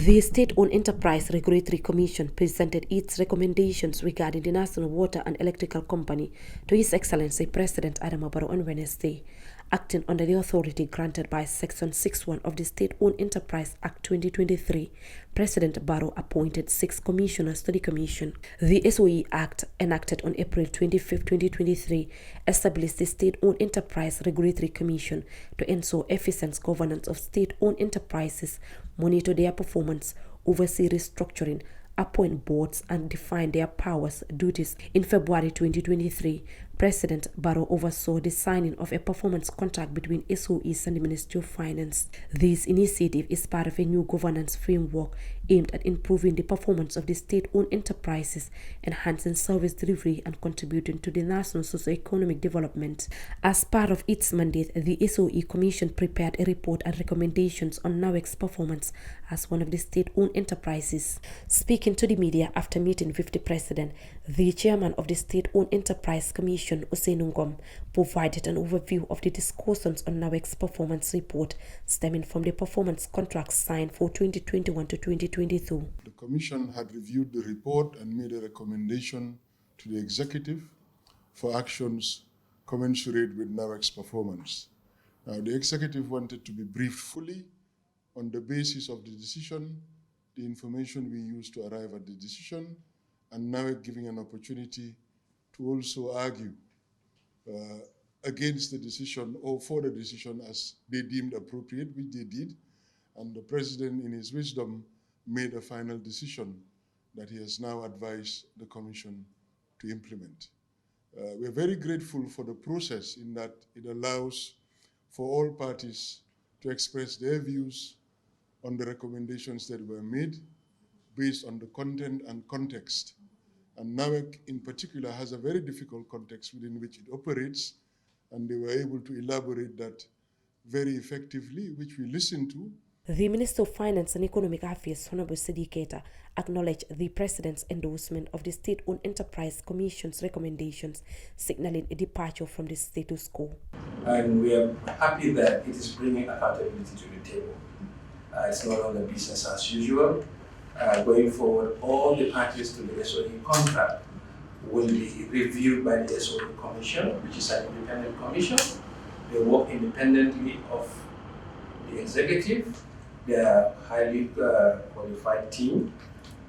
The State-Owned Enterprise Regulatory Commission presented its recommendations regarding the National Water and Electrical Company to His Excellency President Adama Barrow on Wednesday. Acting under the authority granted by Section 61 of the State-Owned Enterprise Act 2023, President Barrow appointed 6 commissioners to the commission. The SOE Act, enacted on April 25, 2023, established the State-Owned Enterprise Regulatory Commission to ensure efficient governance of state-owned enterprises, monitor their performance, oversee restructuring, appoint boards, and define their powers, duties. In February 2023, President Barrow oversaw the signing of a performance contract between SOEs and the Ministry of Finance. This initiative is part of a new governance framework aimed at improving the performance of the state-owned enterprises, enhancing service delivery, and contributing to the national socio-economic development. As part of its mandate, the SOE Commission prepared a report and recommendations on NAWEC's performance as one of the state-owned enterprises. Speaking to the media after meeting with the President, the chairman of the State-Owned Enterprise Commission, Usainungom, provided an overview of the discussions on NAWEC's performance report stemming from the performance contracts signed for 2021 to 2022. The Commission had reviewed the report and made a recommendation to the Executive for actions commensurate with NAWEC's performance. Now, the Executive wanted to be briefed fully on the basis of the decision, the information we used to arrive at the decision, and NAWEC giving an opportunity to also argue against the decision or for the decision as they deemed appropriate, which they did. And the President, in his wisdom, made a final decision that he has now advised the Commission to implement. We are very grateful for the process in that it allows for all parties to express their views on the recommendations that were made based on the content and context. And NAWEC in particular has a very difficult context within which it operates, and they were able to elaborate that very effectively, which we listened to. The Minister of Finance and Economic Affairs, Honorable Sidi Keita, acknowledged the President's endorsement of the State-Owned Enterprise Commission's recommendations, signaling a departure from the status quo. And we are happy that it is bringing accountability to the table. It's no longer business as usual. Going forward, all the parties to the SOE contract will be reviewed by the SOE Commission, which is an independent commission. They work independently of the executive. They are a highly qualified team,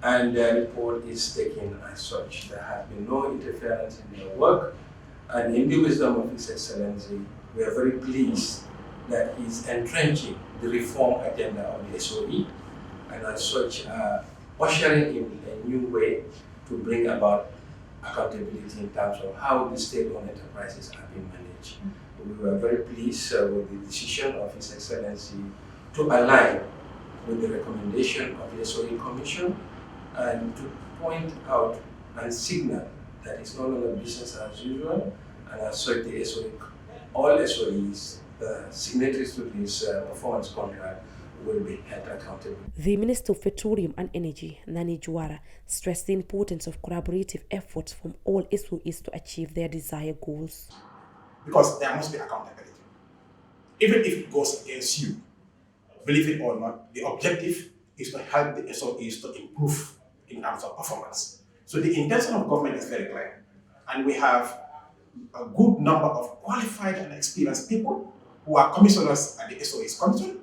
and their report is taken as such. There has been no interference in their work, and in the wisdom of His Excellency, we are very pleased that he's entrenching the reform agenda of the SOE, and as such, ushering in a new way to bring about accountability in terms of how the state-owned enterprises are being managed. We were very pleased with the decision of His Excellency to align with the recommendation of the SOE Commission and to point out and signal that it's no longer business as usual, and as such the SOE, all SOEs, signatories to this performance contract, will be held accountable. The Minister of Petroleum and Energy, Nani Juara, stressed the importance of collaborative efforts from all SOEs to achieve their desired goals. Because there must be accountability. Even if it goes against you, believe it or not, the objective is to help the SOEs to improve in terms of performance. So the intention of government is very clear. And we have a good number of qualified and experienced people who are commissioners at the SOEs Commission.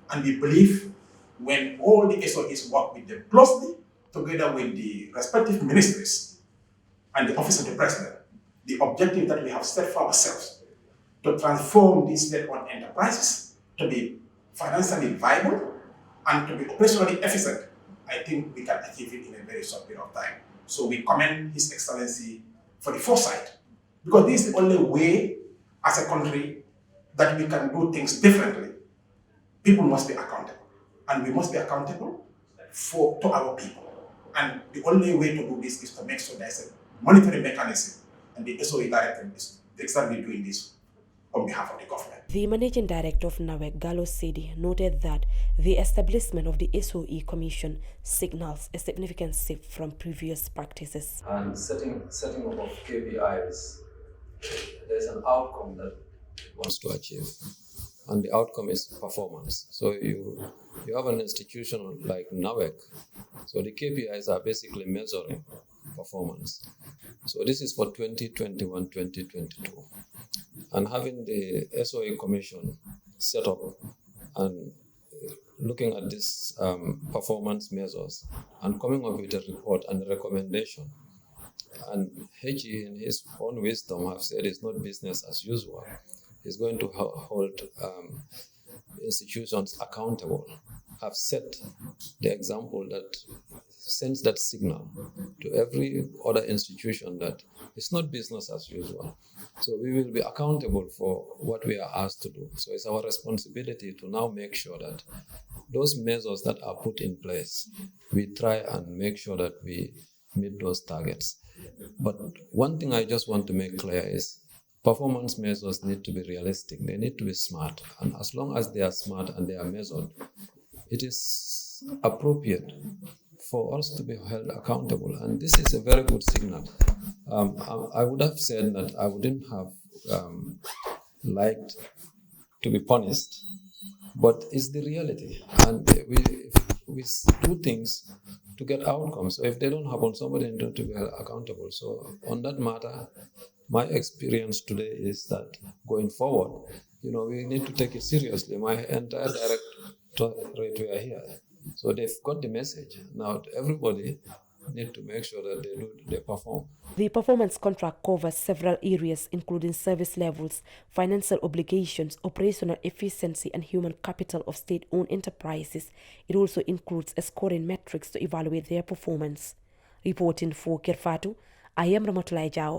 And we believe when all the SOEs work with them closely, together with the respective ministries and the Office of the President, the objective that we have set for ourselves to transform these state-owned enterprises to be financially viable and to be operationally efficient, I think we can achieve it in a very short period of time. So we commend His Excellency for the foresight, because this is the only way as a country that we can do things differently. People must be accountable, and we must be accountable to our people. And the only way to do this is to make sure there's a monitoring mechanism, and the SOE director is exactly doing this on behalf of the government. The Managing Director of NAWEC, Gallo Sedi, noted that the establishment of the SOE Commission signals a significant shift from previous practices. And setting up of KPIs, there's an outcome that it wants to achieve. and the outcome is performance. So you have an institution like NAWEC. So the KPIs are basically measuring performance. So this is for 2021-2022. And having the SOE Commission set up and looking at these performance measures and coming up with a report and a recommendation. And HE, in his own wisdom, have said it's not business as usual. He's going to hold institutions accountable, have set the example that sends that signal to every other institution that it's not business as usual. So we will be accountable for what we are asked to do. So it's our responsibility to now make sure that those measures that are put in place, we try and make sure that we meet those targets. But one thing I just want to make clear is performance measures need to be realistic. They need to be smart. And as long as they are smart and they are measured, it is appropriate for us to be held accountable. And this is a very good signal. I would have said that I wouldn't have liked to be punished, but it's the reality. And we do things to get outcomes. So if they don't happen, somebody needs to be held accountable. So on that matter, my experience today is that going forward, we need to take it seriously. My entire directorate were here. So they've got the message. Now everybody need to make sure that they perform. The performance contract covers several areas, including service levels, financial obligations, operational efficiency, and human capital of state-owned enterprises. It also includes a scoring metrics to evaluate their performance. Reporting for Kirfatu, I am Ramatulai Jao.